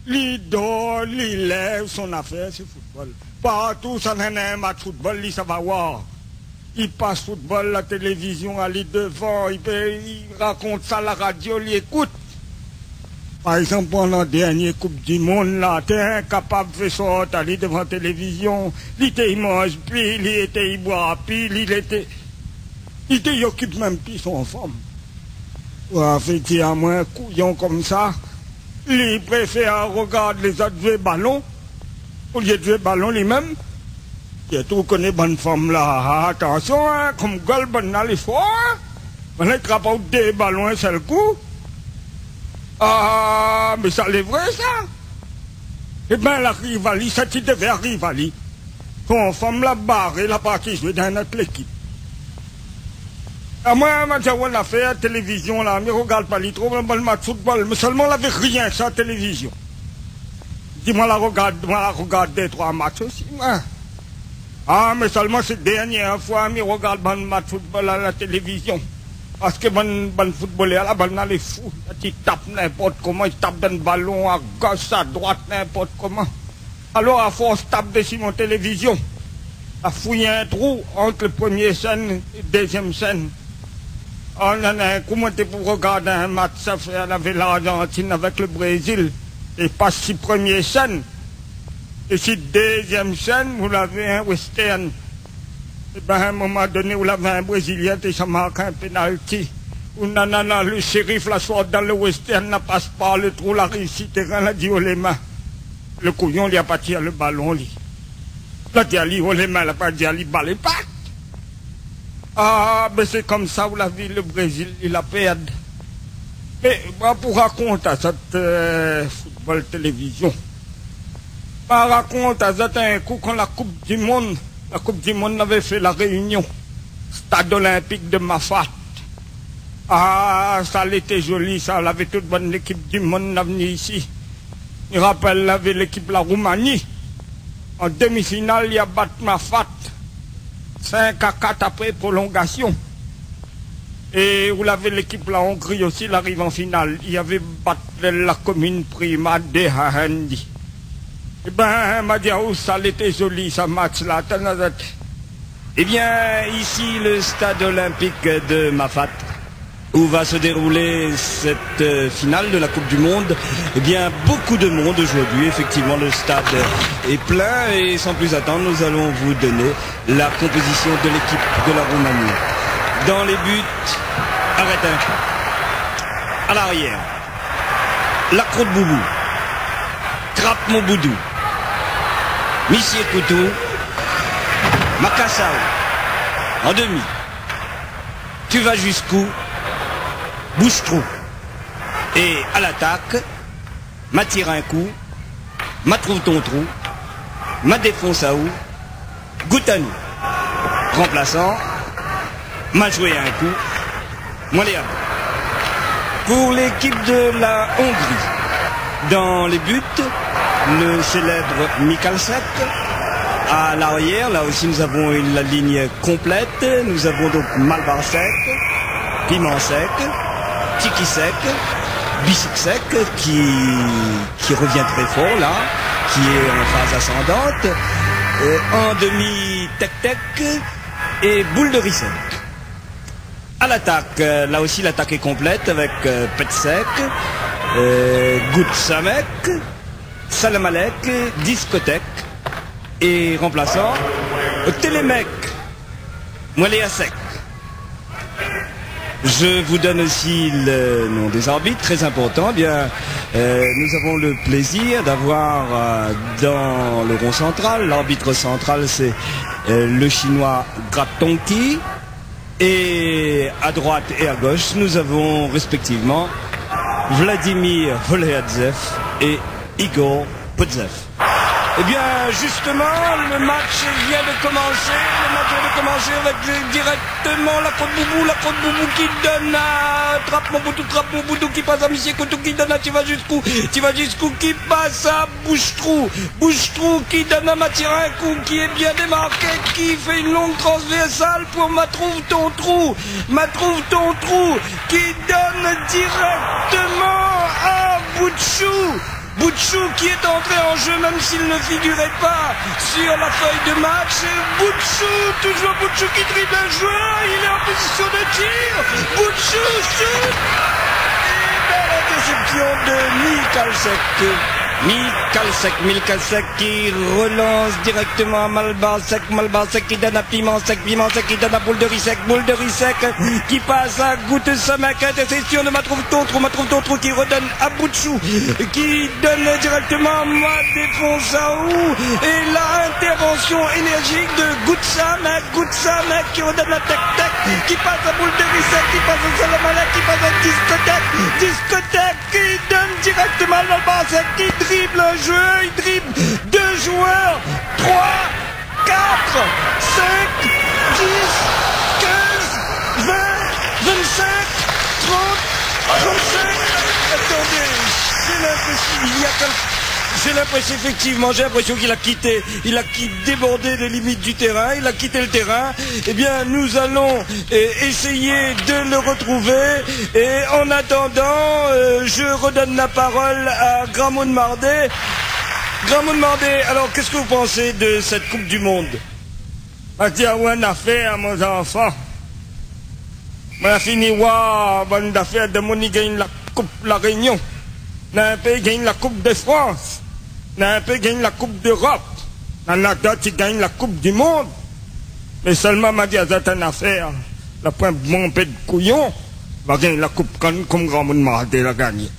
Il dort, il lève, son affaire, c'est football. Partout, ça n'a un match football, ça va voir. Il passe football, la télévision, elle est devant, il raconte ça à la radio, il écoute. Par exemple, pendant la dernière Coupe du Monde, là, t'es incapable de sortir, aller devant la télévision, il mange, puis il boit, puis il occupe même plus son femme. Ouais, fait à moi un couillon comme ça, il préfère regarder les autres jouer ballon, au lieu de jouer ballon lui-même. Il tout connaît bonne femme là, attention, hein, comme gueule bonne là, les fois, on est capable de ballons un seul coup. Ah, mais ça c'est vrai ça. Eh bien la rivalité, ça tu devait rivalité. Ton femme la barre, la partie jouer dans notre équipe. Moi, on a fait la télévision là, mais regarde pas, il trouve un bon match de football, mais seulement on n'avait rien sur la télévision. Dis-moi la regarde 2-3 matchs aussi, moi. Ah, mais seulement cette dernière fois, mais regarde bon match de football à la télévision. Parce que bon footballeur là, bon les fous. Il tape n'importe comment, il tape dans le ballon à gauche, à droite, n'importe comment. Alors à force, tape dessus mon télévision. A fouillé un trou entre le premier scène et le deuxième scène. On en a comment t'es pour regarder un match, ça fait avec l'Argentine, avec le Brésil. Et pas si premier scène. Et si deuxième scène, vous l'avez un western. Et bien à un moment donné, vous l'avez un Brésilien et ça marque un penalty. Ou nanana, le shérif la sort dans le western, n'a passe pas le trou, la réussite, terrain, la dit aux les mains. Le couillon, il a pas tiré le ballon, lui. La dit à lui, aux les mains, il a pas dit à lui, balle pas. Ah, mais c'est comme ça, vous l'avez vu, le Brésil, il a perdu. Et moi, pour raconter à cette football télévision, je raconte à cette un coup quand la Coupe du Monde avait fait la réunion, stade olympique de Mafat. Ah, ça était joli, ça, elle avait toute bonne équipe du monde venue ici. Je rappelle, elle avait l'équipe de la Roumanie. En demi-finale, il a battu Mafat. 5-4 après prolongation. Et vous l'avez l'équipe de la Hongrie aussi, elle arrive en finale. Il y avait battu la commune prima de Hahendi. Eh ben, Madiaou, ça était joli, ce match-là. Eh bien, ici, le stade olympique de Mafat, où va se dérouler cette finale de la Coupe du Monde. Eh bien, beaucoup de monde aujourd'hui. Effectivement, le stade est plein et sans plus attendre, nous allons vous donner la composition de l'équipe de la Roumanie. Dans les buts, Aretin. À l'arrière, la crotte Boubou. Trappe mon boudou. Missier Coutou. Makassao. En demi. Tu vas jusqu'où? Bouche-trou. Et à l'attaque, m'a tiré un coup, m'a trouve ton trou, m'a défonce à où, goûte à nous. Remplaçant, m'a joué un coup, moi les pour l'équipe de la Hongrie. Dans les buts, le célèbre Mikalsek. À l'arrière, là aussi nous avons la ligne complète. Nous avons donc Malbarsek, Piment Sec, Tiki Sec, Bissik Sec qui revient très fort là, qui est en phase ascendante, en demi Tek-Tek et Boule de Rissek. À l'attaque, là aussi l'attaque est complète avec Petsek, Gout Samek, Salamalek, Discothèque et remplaçant Télémec, Moléa Sec. Je vous donne aussi le nom des arbitres, très important. Eh bien, nous avons le plaisir d'avoir dans le rond central, l'arbitre central c'est le chinois Gratongki, et à droite et à gauche nous avons respectivement Vladimir Voleadzev et Igor Podzev. Eh bien, justement, le match vient de commencer. Le match vient de commencer avec directement la Côte Boubou qui donne à Trappe mon boudou qui passe à Missier Coutou qui donne à tu vas jusqu'où qui passe à Bouche-Trou qui donne à Mathieu un coup qui est bien démarqué, qui fait une longue transversale pour Ma trouve ton trou qui donne directement à Boutchou. Boutchou qui est entré en jeu même s'il ne figurait pas sur la feuille de match. Boutchou, toujours Boutchou qui dribble un joueur, il est en position de tir. Boutchou, shoot. Et belle interception de Michalsek. Michalsek qui relance directement à Malbasek qui donne à Pimentsek qui donne à Boulderisek qui passe à Goutesamek, interception de Matrouve qui redonne à Boutchou qui donne directement à Madefonsahou et l'intervention énergique de Goutsamek qui redonne la Tek qui passe à Boulderisek qui passe à Salamalek qui passe à Discothèque qui donne directement à Malbasek qui dribble un joueur, il dribble 2 joueurs, 3, 4, 5, 10, 15, 20, 25, 30, 35. Attendez, j'ai l'impression effectivement, qu'il a quitté, débordé des limites du terrain, il a quitté le terrain. Eh bien, nous allons essayer de le retrouver. Et en attendant, je redonne la parole à Gramoun Mardé. Gramoun Mardé, alors qu'est-ce que vous pensez de cette Coupe du Monde? Je dis à une affaire, mes enfants. Je fini bonne affaire de mon gagne la Coupe La Réunion. Un pays gagne la Coupe de France. Un pays gagne la Coupe d'Europe. Un autre qui gagne la Coupe du Monde. Mais seulement m'a dit à cette affaire, la point bon peu de couillon, va gagner la Coupe comme Gramoun Mardé l'a gagné.